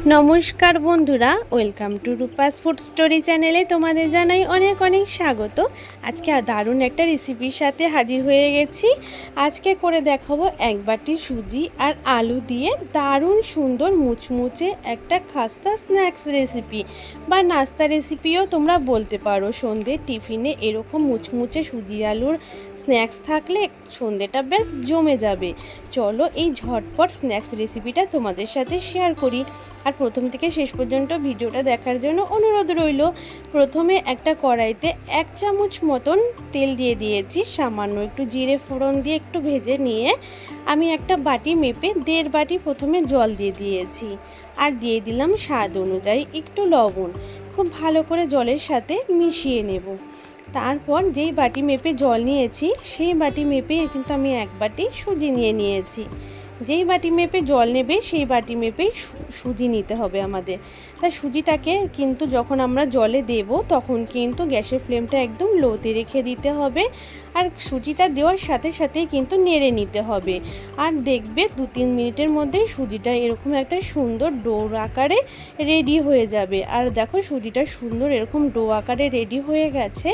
নমস্কার বন্ধুরা, welcome to Rupa's food story চ্যানেলে তোমাদের জানাই অনেক অনেক স্বাগত। আজকে দারুণ একটা রেসিপির সাথে হাজির হয়ে গেছি। আজকে করে দেখাবো এক বাটি সুজি আর আলু দিয়ে দারুণ সুন্দর মুচমুচে একটা খাস্তা স্ন্যাক্স রেসিপি বা নাস্তা রেসিপিও তোমরা বলতে পারো। সন্ধ্যে টিফিনে এরকম মুচমুচে সুজি আলুর স্ন্যাক্স থাকলে সন্ধ্যেটা বেশ জমে যাবে। চলো এই ঝটপট স্ন্যাক্স রেসিপিটা তোমাদের সাথে শেয়ার করি। আর প্রথম থেকে শেষ পর্যন্ত ভিডিওটা দেখার জন্য অনুরোধ রইল। প্রথমে একটা কড়াইতে 1 চামচ মতন তেল দিয়ে দিয়েছি, সামান্য একটু জিরে ফোড়ন দিয়ে একটু ভেজে নিয়ে আমি একটা বাটি মেপে 1.5 বাটি প্রথমে জল দিয়ে দিয়েছি আর দিয়ে দিলাম স্বাদ অনুযায়ী একটু লবণ। খুব ভালো করে জলের সাথে মিশিয়ে নেব। তারপর যেই বাটি মেপে জল নিয়েছি সেই বাটি মেপে কিন্তু আমি 1 বাটি সুজি নিয়েছি। যেই বাটি মেপে জল নেবে সেই বাটি মেপেই সুজি নিতে হবে আমাদের। তাই সুজিটাকে কিন্তু যখন আমরা জলে দেব তখন কিন্তু গ্যাসের ফ্লেমটা একদম লোতে রেখে দিতে হবে। আর সুজিটা দেওয়ার সাথে সাথেই কিন্তু নেড়ে নিতে হবে। আর দেখবে 2-3 মিনিটের মধ্যেই সুজিটা এরকম একটা সুন্দর ডো আকারে রেডি হয়ে যাবে। আর দেখো সুজিটা সুন্দর এরকম ডো আকারে রেডি হয়ে গেছে।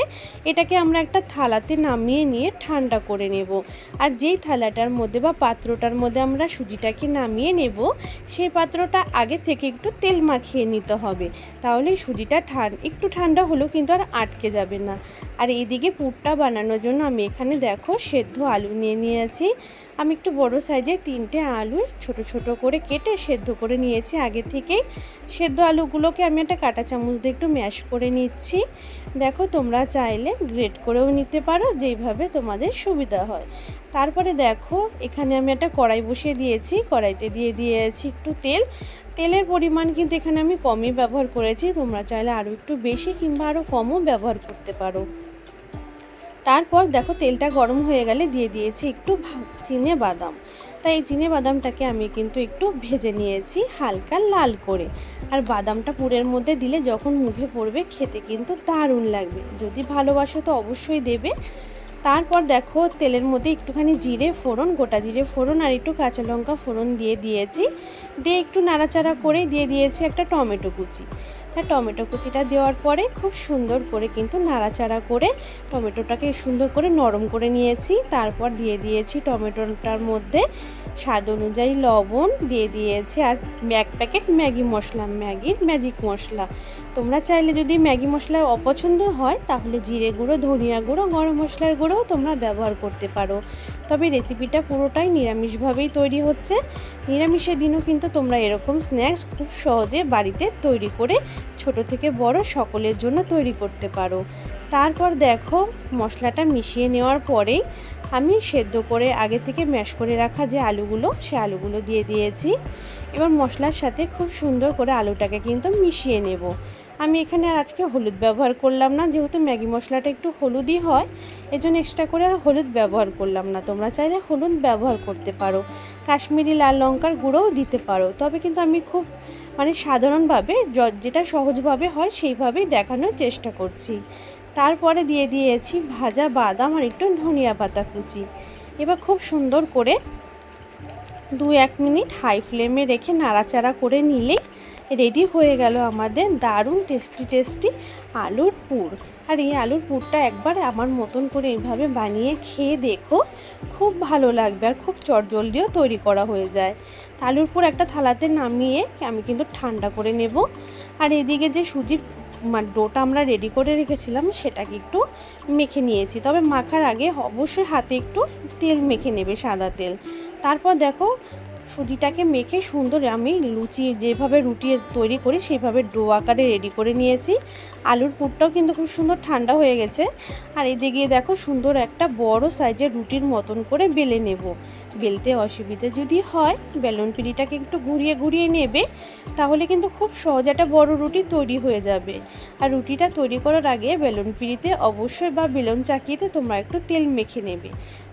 এটাকে আমরা একটা থালাতে নামিয়ে নিয়ে ঠান্ডা করে নেব। আর যেই থালাটার মধ্যে বা পাত্রটার মধ্যে আমরা সুজিটাকে নামিয়ে নেব সেই পাত্রটা আগে থেকে একটু তেল মাখিয়ে নিতে হবে, তাহলে সুজিটা একটু ঠান্ডা হলেও কিন্তু আর আটকে যাবে না। আর এইদিকে পুরটা বানানোর জন্য আমি এখানে দেখো সেদ্ধ আলু নিয়েছি। আমি একটু বড় সাইজের 3টে আলু ছোট ছোট করে কেটে সেদ্ধ করে নিয়েছি আগে থেকেই। সেদ্ধ আলুগুলোকে আমি একটা কাঁটা চামচ দিয়ে একটু ম্যাশ করে নিচ্ছি। দেখো তোমরা চাইলে গ্রেট করেও নিতে পারো, যেইভাবে তোমাদের সুবিধা হয়। তারপরে দেখো এখানে আমি একটা কড়াই বসিয়ে দিয়েছি, কড়াইতে দিয়ে দিয়েছি একটু তেলের পরিমাণ কিন্তু এখানে আমি কমই ব্যবহার করেছি, তোমরা চাইলে আরও একটু বেশি কিংবা আরও কমও ব্যবহার করতে পারো। তারপর দেখো তেলটা গরম হয়ে গেলে দিয়ে দিয়েছি একটু চিনে বাদাম। তাই এই চিনে বাদামটাকে আমি কিন্তু একটু ভেজে নিয়েছি হালকা লাল করে। আর বাদামটা পুরের মধ্যে দিলে যখন মুখে পড়বে খেতে কিন্তু দারুণ লাগবে, যদি ভালোবাসো তো অবশ্যই দেবে। তারপর দেখো তেলের মধ্যে একটুখানি জিরে ফোড়ন, গোটা জিরে ফোড়ন আর একটু কাঁচা লঙ্কা ফোড়ন দিয়ে দিয়েছি। দিয়ে একটু নাড়াচাড়া করে দিয়ে দিয়েছি একটা টমেটো কুচি। টমেটো কুচিটা দেওয়ার পরে খুব সুন্দর করে কিন্তু নাড়াচাড়া করে টমেটোটাকে সুন্দর করে নরম করে নিয়েছি। তারপর দিয়ে দিয়েছি টমেটোটার মধ্যে স্বাদ অনুযায়ী লবণ দিয়ে দিয়েছি আর 1 প্যাকেট ম্যাগি মশলা, ম্যাগির ম্যাজিক মশলা। তোমরা চাইলে যদি ম্যাগি মশলা অপছন্দ হয় তাহলে জিরে গুঁড়ো, ধনিয়া গুঁড়ো, গরম মশলার গুঁড়োও তোমরা ব্যবহার করতে পারো। তবে রেসিপিটা পুরোটাই নিরামিষভাবেই তৈরি হচ্ছে। নিরামিষের দিনও কিন্তু তোমরা এরকম স্ন্যাক্স খুব সহজে বাড়িতে তৈরি করে ছোট থেকে বড় সকলের জন্য তৈরি করতে পারো। তারপর দেখো মশলাটা মিশিয়ে নেওয়ার পরেই আমি সেদ্ধ করে আগে থেকে ম্যাশ করে রাখা যে আলুগুলো, সে আলুগুলো দিয়ে দিয়েছি। এবার মশলার সাথে খুব সুন্দর করে আলুটাকে কিন্তু মিশিয়ে নেব। আমি এখানে আর আজকে হলুদ ব্যবহার করলাম না, যেহেতু ম্যাগি মশলাটা একটু হলুদই হয়, এজন্য এক্সট্রা করে আর হলুদ ব্যবহার করলাম না। তোমরা চাইলে হলুদ ব্যবহার করতে পারো, কাশ্মীরি লাল লঙ্কার গুঁড়োও দিতে পারো। তবে কিন্তু আমি খুব সাধারণভাবে যেটা সহজভাবে হয় সেইভাবেই দেখানোর চেষ্টা করছি। তারপরে দিয়ে দিয়েছি ভাজা বাদাম আর একটু ধনিয়া পাতা কুচি। এবার খুব সুন্দর করে 2-1 মিনিট হাই ফ্লেমে রেখে নাড়াচাড়া করে নিলেই রেডি হয়ে গেল আমাদের দারুণ টেস্টি আলুর পুর। আর এই আলুর পুরটা একবার আমার মতন করে এইভাবে বানিয়ে খেয়ে দেখো, খুব ভালো লাগবে আর খুব চটজলদিও তৈরি করা হয়ে যায়। আলুর পুর একটা থালাতে নামিয়ে আমি কিন্তু ঠান্ডা করে নেব। আর এদিকে যে সুজির ডোটা আমরা রেডি করে রেখেছিলাম সেটাকে একটু মেখে নিয়েছি। তবে মাখার আগে অবশ্যই হাতে একটু তেল মেখে নেবে, সাদা তেল। তারপর দেখো সুজিটাকে মেখে সুন্দর আমি লুচি যেভাবে রুটি তৈরি করি সেইভাবে ডো আকারে রেডি করে নিয়েছি। আলুর পুরটাও কিন্তু খুব সুন্দর ঠান্ডা হয়ে গেছে। আর এদিকে দেখো সুন্দর একটা বড় সাইজের রুটির মতন করে বেলে নেব। বেলতে অসুবিধা যদি হয় বেলুন পিঁড়িটাকে একটু ঘুরিয়ে নেবে, তাহলে কিন্তু খুব সহজ একটা বড় রুটি তৈরি হয়ে যাবে। আর রুটিটা তৈরি করার আগে বেলুন পিঁড়িতে অবশ্যই বা বেলুন চাকিতে তোমরা একটু তেল মেখে নেবে,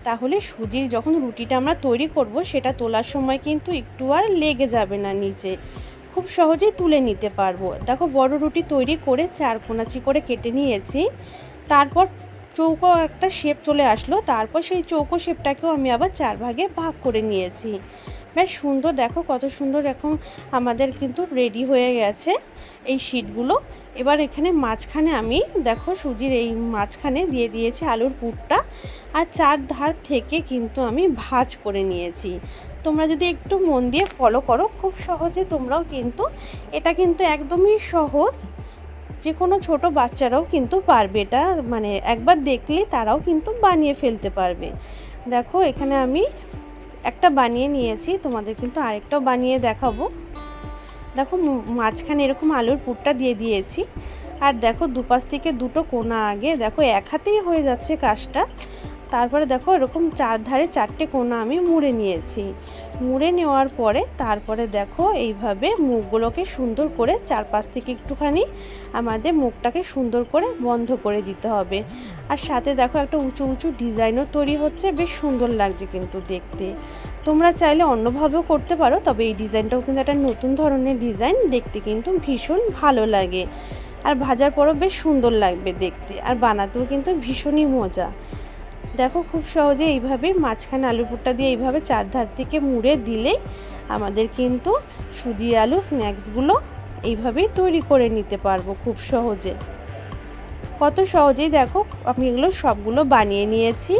তাহলে সুজির যখন রুটিটা আমরা তৈরি করব সেটা তোলার সময় কিন্তু একটু আর লেগে যাবে না নিচে, খুব সহজেই তুলে নিতে পারবো। দেখো বড় রুটি তৈরি করে 4 কোনাচি করে কেটে নিয়েছি। তারপর চৌকো একটা শেপ চলে আসলো, তারপর সেই চৌকো শেপটাকেও আমি আবার 4 ভাগে ভাগ করে নিয়েছি। বেশ সুন্দর, দেখো কত সুন্দর এখন আমাদের কিন্তু রেডি হয়ে গেছে এই শিটগুলো। এবার এখানে মাঝখানে আমি দেখো সুজির এই মাঝখানে দিয়ে দিয়েছি আলুর পুরটা, আর চার ধার থেকে কিন্তু আমি ভাঁজ করে নিয়েছি। তোমরা যদি একটু মন দিয়ে ফলো করো খুব সহজে তোমরাও কিন্তু, এটা কিন্তু একদমই সহজ, যে কোনো ছোট বাচ্চারাও কিন্তু পারবে এটা, মানে একবার দেখলে তারাও কিন্তু বানিয়ে ফেলতে পারবে। দেখো এখানে আমি একটা বানিয়ে নিয়েছি, তোমাদের কিন্তু আরেকটাও বানিয়ে দেখাবো। দেখো মাঝখানে এরকম আলুর পুরটা দিয়ে দিয়েছি, আর দেখো দুপাশ থেকে দুটো কোণা আগে দেখো এক হাতেই হয়ে যাচ্ছে কাজটা। তারপরে দেখো এরকম চার ধারে চারটে কোণা আমি মুড়ে নিয়েছি। মুড়ে নেওয়ার পরে তারপরে দেখো এইভাবে মুখগুলোকে সুন্দর করে চারপাশ থেকে একটুখানি আমাদের মুখটাকে সুন্দর করে বন্ধ করে দিতে হবে। আর সাথে দেখো একটা উঁচু উঁচু ডিজাইনও তৈরি হচ্ছে, বেশ সুন্দর লাগছে কিন্তু দেখতে। তোমরা চাইলে অন্যভাবেও করতে পারো, তবে এই ডিজাইনটাও কিন্তু একটা নতুন ধরনের ডিজাইন, দেখতে কিন্তু ভীষণ ভালো লাগে। আর ভাজার পরও বেশ সুন্দর লাগবে দেখতে, আর বানাতেও কিন্তু ভীষণই মজা। দেখো খুব সহজে এইভাবে মাঝখানে আলুর পুরটা দিয়ে এইভাবে চার ধার থেকে মুড়ে দিলে আমাদের কিন্তু সুজি আলু স্ন্যাক্সগুলো এইভাবেই তৈরি করে নিতে পারবো খুব সহজে। কত সহজেই দেখো আমি এগুলো সবগুলো বানিয়ে নিয়েছি।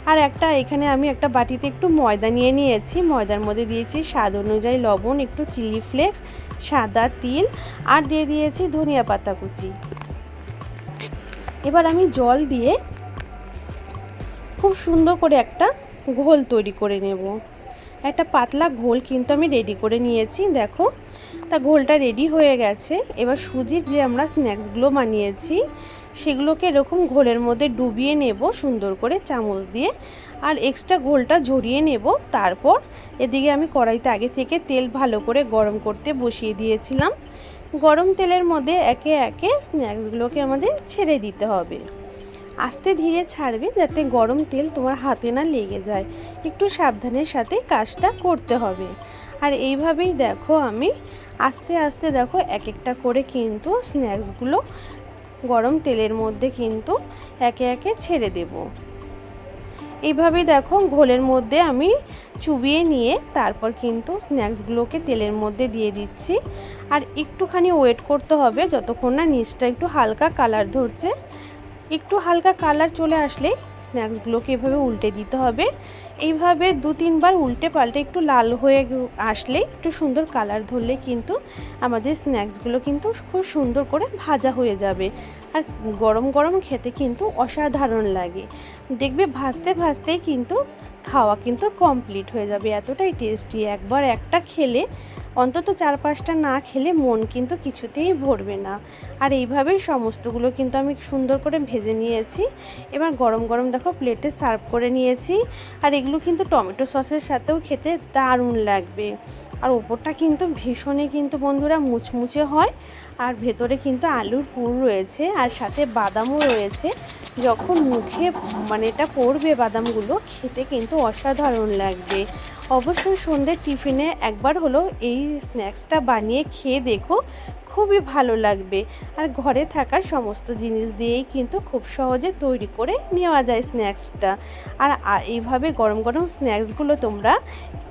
আর এখানে আমি একটা বাটিতে একটু ময়দা নিয়ে নিয়েছি, ময়দার মধ্যে দিয়েছি স্বাদ অনুযায়ী লবণ, একটু চিলি ফ্লেক্স, সাদা তিল, আর দিয়ে দিয়েছি ধনিয়া পাতা কুচি। এবার আমি জল দিয়ে খুব সুন্দর করে একটা ঘোল তৈরি করে নেব। একটা পাতলা ঘোল কিন্তু আমি রেডি করে নিয়েছি। দেখো তা ঘোলটা রেডি হয়ে গেছে। এবার সুজির যে আমরা স্ন্যাক্সগুলো বানিয়েছি সেগুলোকে এরকম ঘোলের মধ্যে ডুবিয়ে নেব সুন্দর করে চামচ দিয়ে, আর এক্সট্রা ঘোলটা ঝরিয়ে নেব। তারপর এদিকে আমি কড়াইতে আগে থেকে তেল ভালো করে গরম করতে বসিয়ে দিয়েছিলাম। গরম তেলের মধ্যে একে একে স্ন্যাক্সগুলোকে আমাদের ছেড়ে দিতে হবে। আস্তে ধীরে ছাড়বে যাতে গরম তেল তোমার হাতে না লেগে যায়, একটু সাবধানের সাথে কাজটা করতে হবে। আর এইভাবেই দেখো আমি আস্তে আস্তে দেখো এক একটা করে কিন্তু স্ন্যাক্সগুলো গরম তেলের মধ্যে কিন্তু একে একে ছেড়ে দেব। এইভাবেই দেখো ঘোলের মধ্যে আমি চুবিয়ে নিয়ে তারপর কিন্তু স্ন্যাক্সগুলোকে তেলের মধ্যে দিয়ে দিচ্ছি। আর একটুখানি ওয়েট করতে হবে যতক্ষণ না নিচটা একটু হালকা কালার ধরছে। একটু হালকা কালার চলে আসলে স্ন্যাক্সগুলোকে এভাবে উল্টে দিতে হবে। এইভাবে 2-3 বার উল্টে পাল্টে একটু লাল হয়ে আসলে, একটু সুন্দর কালার ধরলে কিন্তু আমাদের স্ন্যাক্সগুলো কিন্তু খুব সুন্দর করে ভাজা হয়ে যাবে। আর গরম গরম খেতে কিন্তু অসাধারণ লাগে। দেখবে ভাজতে ভাজতেই কিন্তু খাওয়া কিন্তু কমপ্লিট হয়ে যাবে, এতটাই টেস্টি। একবার একটা খেলে অন্তত 4-5টা না খেলে মন কিন্তু কিছুতেই ভরবে না। আর এইভাবেই সমস্তগুলো কিন্তু আমি সুন্দর করে ভেজে নিয়েছি। এবার গরম গরম দেখো প্লেটে সার্ভ করে নিয়েছি। আর এগুলো কিন্তু টমেটো সসের সাথেও খেতে দারুণ লাগবে। আর ওপরটা কিন্তু ভীষণই কিন্তু বন্ধুরা মুচমুচে হয়, আর ভেতরে কিন্তু আলুর পুর রয়েছে, আর সাথে বাদামও রয়েছে। যখন মুখে মানে এটা পড়বে বাদামগুলো, খেতে কিন্তু অসাধারণ লাগবে। অবশ্যই সন্ধ্যের টিফিনে একবার হলো এই স্ন্যাক্সটা বানিয়ে খেয়ে দেখো, খুবই ভালো লাগবে। আর ঘরে থাকা সমস্ত জিনিস দিয়েই কিন্তু খুব সহজে তৈরি করে নেওয়া যায় স্ন্যাক্সটা। আর এইভাবে গরম গরম স্ন্যাক্সগুলো তোমরা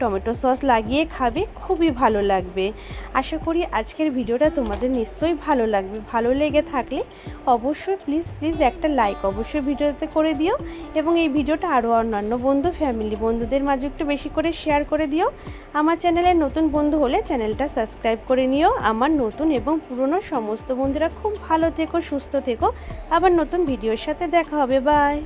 টমেটো সস লাগিয়ে খাবে, খুবই ভালো লাগবে। আশা করি আজকের ভিডিওটা তোমাদের নিশ্চয়ই ভালো লাগবে। ভালো লেগে থাকলে অবশ্যই প্লিজ একটা লাইক অবশ্যই ভিডিওতে করে দিও, এবং এই ভিডিওটা আরও অন্যান্য বন্ধু ফ্যামিলি বন্ধুদের মাঝে একটু বেশি করে শেয়ার করে দিও। আমার চ্যানেলে নতুন বন্ধু হলে চ্যানেলটা সাবস্ক্রাইব করে নিও। আমার নতুন এবং পুরনো সমস্ত বন্ধুরা খুব ভালো থেকো, সুস্থ থেকো। আবার নতুন ভিডিওর সাথে দেখা হবে। বাই।